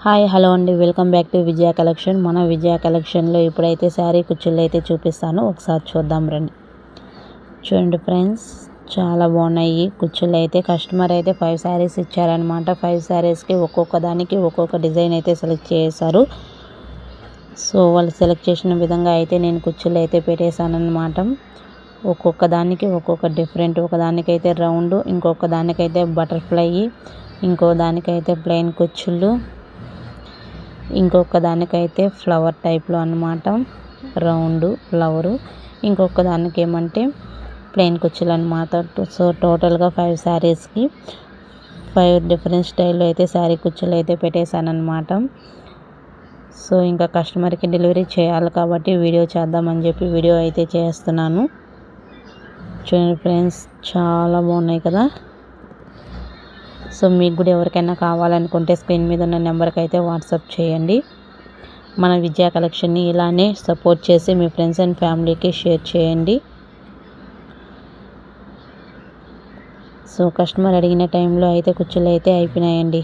Hi hello అండి, welcome back to Vijaya collection. మన విజయ కలెక్షన్లో ఇప్పుడైతే శారీ కుచ్చుళ్ళు అయితే చూపిస్తాను, ఒకసారి చూద్దాం రండి. చూడండి ఫ్రెండ్స్, చాలా బాగున్నాయి కుచ్చుళ్ళు అయితే. కస్టమర్ అయితే 5 శారీస్ ఇచ్చారనమాట. 5 శారీస్కి ఒక్కొక్క దానికి ఒక్కొక్క డిజైన్ అయితే సెలెక్ట్ చేశారు. సో వాళ్ళు సెలెక్ట్ చేసిన విధంగా అయితే నేను కుచ్చుళ్ళు అయితే పెట్టేశాను అనమాట. ఒక్కొక్క దానికి ఒక్కొక్క డిఫరెంట్, ఒకదానికైతే రౌండ్, ఇంకొక దానికైతే బటర్ఫ్లై, ఇంకో దానికైతే ప్లెయిన్ కుచ్చుళ్ళు, ఇంకొక దానికైతే ఫ్లవర్ టైప్లో అన్నమాట, రౌండ్ ఫ్లవరు, ఇంకొక దానికి ఏమంటే ప్లెయిన్ కుచ్చులు అనమాట. సో టోటల్గా 5 శారీస్కి 5 డిఫరెంట్ స్టైల్లో అయితే శారీ కుచ్చులు అయితే పెట్టేశానమాట. సో ఇంకా కస్టమర్కి డెలివరీ చేయాలి కాబట్టి వీడియో చేద్దామని చెప్పి వీడియో అయితే చేస్తున్నాను. చూడండి ఫ్రెండ్స్, చాలా బాగున్నాయి కదా. సో మీకు కూడా ఎవరికైనా కావాలనుకుంటే స్క్రీన్ మీద ఉన్న నెంబర్కి అయితే వాట్సాప్ చేయండి. మన విజయ కలెక్షన్ని ఇలానే సపోర్ట్ చేసి మీ ఫ్రెండ్స్ అండ్ ఫ్యామిలీకి షేర్ చేయండి. సో కస్టమర్ అడిగిన టైంలో అయితే కుచ్చులు అయితే అయిపోయినాయండి.